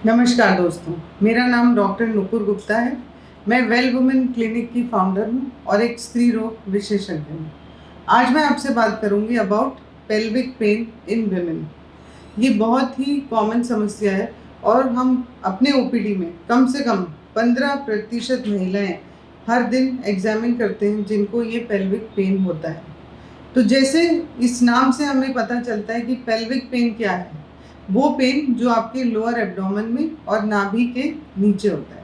नमस्कार दोस्तों, मेरा नाम डॉक्टर नुपुर गुप्ता है। मैं वेल वुमेन क्लिनिक की फाउंडर हूँ और एक स्त्री रोग विशेषज्ञ हूँ। आज मैं आपसे बात करूँगी about pelvic pain in women. ये बहुत ही कॉमन समस्या है और हम अपने ओपीडी में कम से कम 15% महिलाएं हर दिन एग्जामिन करते हैं जिनको ये पेल्विक पेन होता है। तो जैसे इस नाम से हमें पता चलता है कि पेल्विक पेन क्या है, वो पेन जो आपके लोअर एब्डोमेन में और नाभि के नीचे होता है।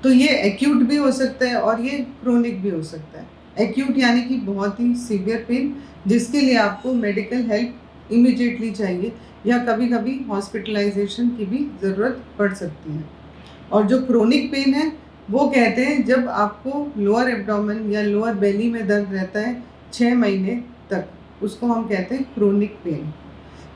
तो ये एक्यूट भी हो सकता है और ये क्रोनिक भी हो सकता है। एक्यूट यानी कि बहुत ही सीवियर पेन जिसके लिए आपको मेडिकल हेल्प इमीडिएटली चाहिए या कभी कभी हॉस्पिटलाइजेशन की भी ज़रूरत पड़ सकती है। और जो क्रोनिक पेन है वो कहते हैं जब आपको लोअर एब्डोमेन या लोअर बेली में दर्द रहता है 6 महीने तक, उसको हम कहते हैं क्रोनिक पेन।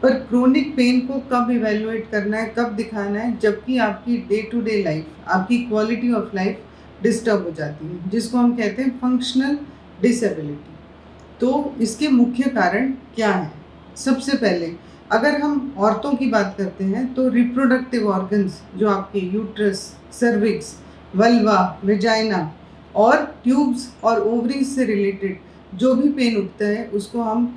पर क्रोनिक पेन को कब इवेलुएट करना है, कब दिखाना है, जबकि आपकी डे टू डे लाइफ, आपकी क्वालिटी ऑफ लाइफ डिस्टर्ब हो जाती है, जिसको हम कहते हैं फंक्शनल डिसेबिलिटी। तो इसके मुख्य कारण क्या हैं? सबसे पहले अगर हम औरतों की बात करते हैं तो रिप्रोडक्टिव ऑर्गन्स जो आपके यूट्रस, सर्विक्स, वल्वा, वेजाइना और ट्यूब्स और ओवरीज से रिलेटेड जो भी पेन उठता है उसको हम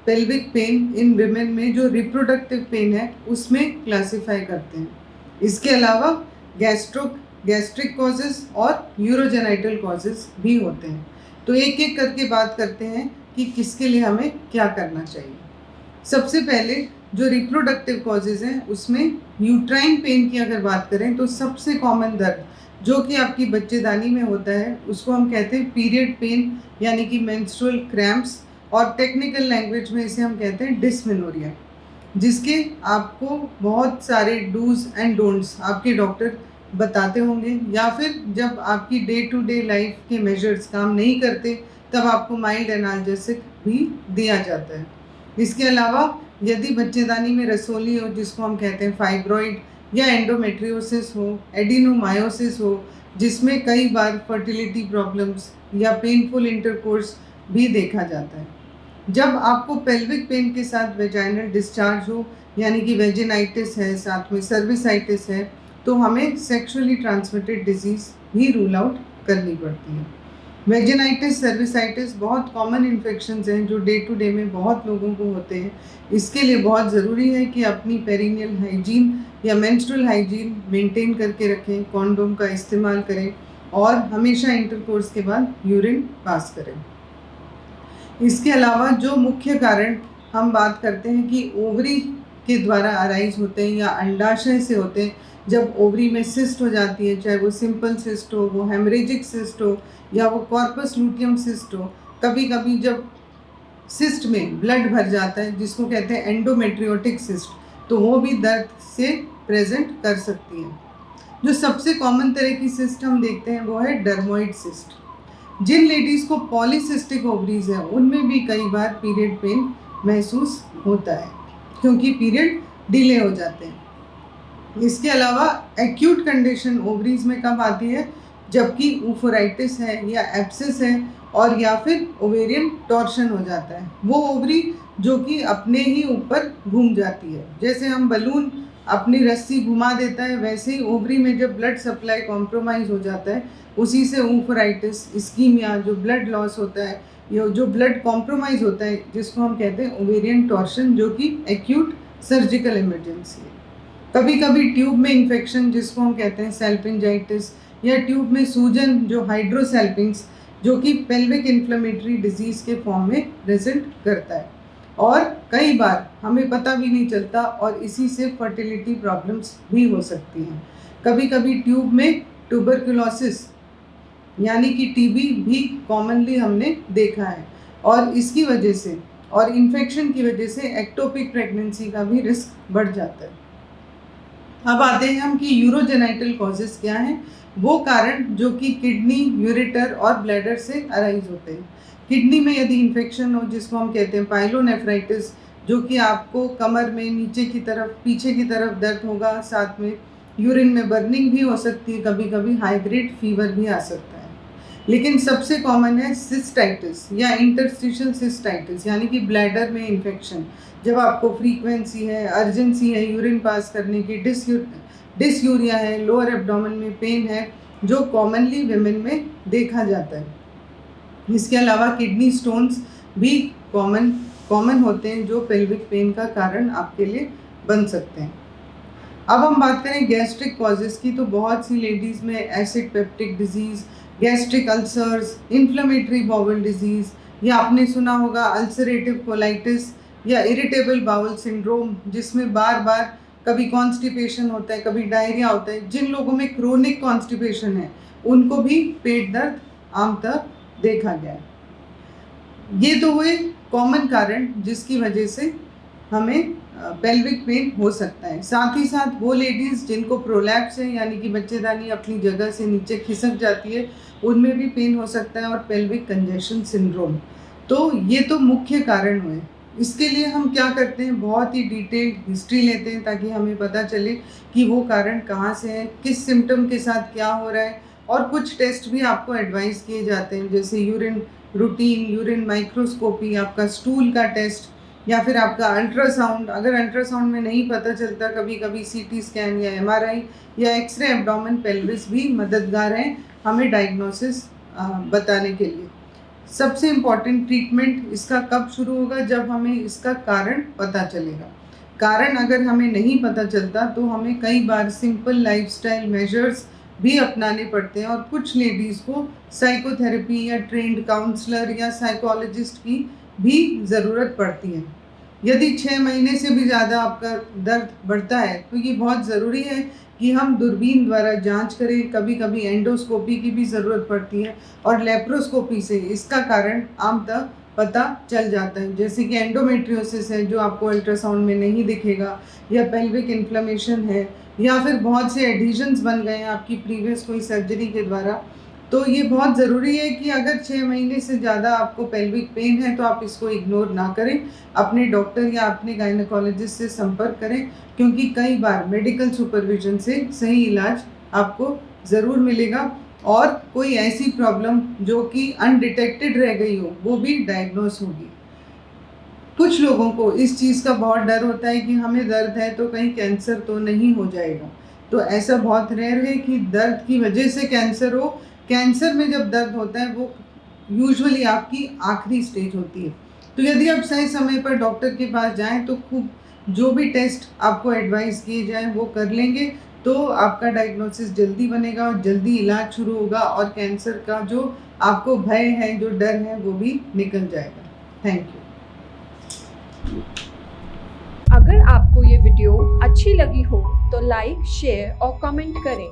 पेल्विक पेन इन विमेन में जो रिप्रोडक्टिव पेन है उसमें क्लासिफाई करते हैं। इसके अलावा गैस्ट्रिक कॉजेज और यूरोजेनाइटल कॉजेज भी होते हैं। तो एक एक करके बात करते हैं कि किसके लिए हमें क्या करना चाहिए। सबसे पहले जो रिप्रोडक्टिव कॉजेज हैं उसमें यूट्राइन पेन की अगर बात करें तो सबसे कॉमन दर्द जो कि आपकी बच्चेदानी में होता है उसको हम कहते हैं पीरियड पेन यानी कि मेंस्ट्रुअल क्रैम्प्स, और टेक्निकल लैंग्वेज में इसे हम कहते हैं डिस्मेनोरिया, जिसके आपको बहुत सारे डूज एंड डोंट्स आपके डॉक्टर बताते होंगे, या फिर जब आपकी डे टू डे लाइफ के मेजर्स काम नहीं करते तब आपको माइल्ड एनाल्जेसिक भी दिया जाता है। इसके अलावा यदि बच्चेदानी में रसोली हो जिसको हम कहते हैं फाइब्रॉइड, या एंडोमेट्रियोसिस हो, एडिनोमायोसिस हो जिसमें कई बार फर्टिलिटी प्रॉब्लम्स या पेनफुल इंटरकोर्स भी देखा जाता है। जब आपको पेल्विक पेन के साथ वेजाइनल डिस्चार्ज हो यानी कि वेजिनाइटिस है, साथ में सर्विसाइटिस है, तो हमें सेक्सुअली ट्रांसमिटेड डिजीज़ भी रूल आउट करनी पड़ती है। वेजिनाइटिस, सर्विसाइटिस बहुत कॉमन इन्फेक्शंस हैं जो डे टू डे में बहुत लोगों को होते हैं। इसके लिए बहुत ज़रूरी है कि अपनी पेरिनियल हाइजीन या मेंस्ट्रुअल हाइजीन मेंटेन करके रखें, कॉन्डोम का इस्तेमाल करें और हमेशा इंटरकोर्स के बाद यूरिन पास करें। इसके अलावा जो मुख्य कारण हम बात करते हैं कि ओवरी के द्वारा अराइज होते हैं या अंडाशय से होते हैं, जब ओवरी में सिस्ट हो जाती है, चाहे वो सिंपल सिस्ट हो, वो हेमरेजिक सिस्ट हो या वो कॉर्पस लूटियम सिस्ट हो। कभी कभी जब सिस्ट में ब्लड भर जाता है जिसको कहते हैं एंडोमेट्रियोटिक सिस्ट, तो वो भी दर्द से प्रेजेंट कर सकती है। जो सबसे कॉमन तरह की सिस्ट हम देखते हैं वो है डर्मोइड सिस्ट। जिन लेडीज़ को पॉलीसिस्टिक ओवरीज है उनमें भी कई बार पीरियड पेन महसूस होता है क्योंकि पीरियड डिले हो जाते हैं। इसके अलावा एक्यूट कंडीशन ओवरीज में कब आती है? जबकि ऊफोराइटिस है या एब्सिस है और या फिर ओवेरियन टॉर्शन हो जाता है। वो ओवरी जो कि अपने ही ऊपर घूम जाती है, जैसे हम बलून अपनी रस्सी घुमा देता है वैसे ही ओवरी में जब ब्लड सप्लाई कॉम्प्रोमाइज़ हो जाता है उसी से ऊफोराइटिस, इस्कीमिया, जो ब्लड लॉस होता है या जो ब्लड कॉम्प्रोमाइज़ होता है जिसको हम कहते हैं ओवेरियन टॉर्शन, जो कि एक्यूट सर्जिकल इमरजेंसी है। कभी कभी ट्यूब में इन्फेक्शन जिसको हम कहते हैं सेल्पिंजाइटिस, या ट्यूब में सूजन जो हाइड्रोसेल्पिंग्स, जो कि पेल्विक इन्फ्लेमेटरी डिजीज़ के फॉर्म में प्रेजेंट करता है और कई बार हमें पता भी नहीं चलता और इसी से फर्टिलिटी प्रॉब्लम्स भी हो सकती हैं। कभी कभी ट्यूब में ट्यूबरकुलोसिस यानी कि टीबी भी कॉमनली हमने देखा है और इसकी वजह से और इन्फेक्शन की वजह से एक्टोपिक प्रेगनेंसी का भी रिस्क बढ़ जाता है। अब आते हैं हम कि यूरोजेनाइटल कॉजेज़ क्या हैं। वो कारण जो कि किडनी, यूरेटर और ब्लैडर से अराइज होते हैं। किडनी में यदि इन्फेक्शन हो जिसको हम कहते हैं पाइलोनेफ्राइटिस, जो कि आपको कमर में नीचे की तरफ, पीछे की तरफ दर्द होगा, साथ में यूरिन में बर्निंग भी हो सकती है, कभी कभी हाई ग्रेड फीवर भी आ सकता है। लेकिन सबसे कॉमन है सिस्टाइटिस या इंटरस्टिशियल सिस्टाइटिस यानी कि ब्लैडर में इन्फेक्शन। जब आपको फ्रीक्वेंसी है, अर्जेंसी है यूरिन पास करने की, डिसयूरिया है, लोअर एब्डोमेन में पेन है, जो कॉमनली विमेन में देखा जाता है। इसके अलावा किडनी स्टोन्स भी कॉमन होते हैं जो पेल्विक पेन का कारण आपके लिए बन सकते हैं। अब हम बात करें गैस्ट्रिक कॉजेज़ की, तो बहुत सी लेडीज़ में acid peptic disease, gastric ulcers, inflammatory bowel disease, या आपने सुना होगा अल्सरेटिव कोलाइटिस या इरिटेबल बाउल सिंड्रोम, जिसमें बार बार कभी कॉन्स्टिपेशन होता है, कभी डायरिया होता है। जिन लोगों में क्रोनिक कॉन्स्टिपेशन है उनको भी पेट दर्द आमतौर देखा गया है। ये तो हुए कॉमन कारण जिसकी वजह से हमें पेल्विक पेन हो सकता है। साथ ही साथ वो लेडीज़ जिनको प्रोलैप्स है, यानी कि बच्चेदानी अपनी जगह से नीचे खिसक जाती है, उनमें भी पेन हो सकता है, और पेल्विक कंजेशन सिंड्रोम। तो ये तो मुख्य कारण हुए। इसके लिए हम क्या करते हैं, बहुत ही डिटेल्ड हिस्ट्री लेते हैं ताकि हमें पता चले कि वो कारण कहाँ से है, किस सिम्टम के साथ क्या हो रहा है। और कुछ टेस्ट भी आपको एडवाइस किए जाते हैं, जैसे यूरिन रूटीन, यूरिन माइक्रोस्कोपी, आपका स्टूल का टेस्ट, या फिर आपका अल्ट्रासाउंड। अगर अल्ट्रासाउंड में नहीं पता चलता, कभी कभी सीटी स्कैन या एमआरआई या एक्सरे एब्डोमेन पेल्विस भी मददगार हैं हमें डायग्नोसिस बताने के लिए। सबसे इम्पॉर्टेंट ट्रीटमेंट इसका कब शुरू होगा, जब हमें इसका कारण पता चलेगा। कारण अगर हमें नहीं पता चलता तो हमें कई बार सिंपल लाइफस्टाइल मेजर्स भी अपनाने पड़ते हैं, और कुछ लेडीज़ को साइकोथेरेपी या ट्रेंड काउंसलर या साइकोलॉजिस्ट की भी ज़रूरत पड़ती है। यदि 6 महीने से भी ज़्यादा आपका दर्द बढ़ता है तो ये बहुत ज़रूरी है कि हम दूरबीन द्वारा जांच करें। कभी कभी एंडोस्कोपी की भी ज़रूरत पड़ती है, और लेप्रोस्कोपी से इसका कारण आमतौर पता चल जाता है, जैसे कि एंडोमेट्रियोसिस है जो आपको अल्ट्रासाउंड में नहीं दिखेगा, या पेल्विक इन्फ्लेमेशन है, या फिर बहुत से एडिशंस बन गए हैं आपकी प्रीवियस कोई सर्जरी के द्वारा। तो ये बहुत ज़रूरी है कि अगर 6 महीने से ज़्यादा आपको पेल्विक पेन है तो आप इसको इग्नोर ना करें, अपने डॉक्टर या अपने गायनेकोलॉजिस्ट से संपर्क करें, क्योंकि कई बार मेडिकल सुपरविजन से सही इलाज आपको ज़रूर मिलेगा, और कोई ऐसी प्रॉब्लम जो कि अनडिटेक्टेड रह गई हो वो भी डायग्नोस होगी। कुछ लोगों को इस चीज़ का बहुत डर होता है कि हमें दर्द है तो कहीं कैंसर तो नहीं हो जाएगा। तो ऐसा बहुत रेयर है कि दर्द की वजह से कैंसर हो। कैंसर में जब दर्द होता है वो यूजुअली आपकी आखिरी स्टेज होती है। तो यदि आप सही समय पर डॉक्टर के पास जाएं तो खूब जो भी टेस्ट आपको एडवाइस किए जाएं वो कर लेंगे, तो आपका डायग्नोसिस जल्दी बनेगा और जल्दी इलाज शुरू होगा, और कैंसर का जो आपको भय है, जो डर है, वो भी निकल जाएगा। Thank you. अगर आपको ये वीडियो अच्छी लगी हो तो लाइक, शेयर और कमेंट करें।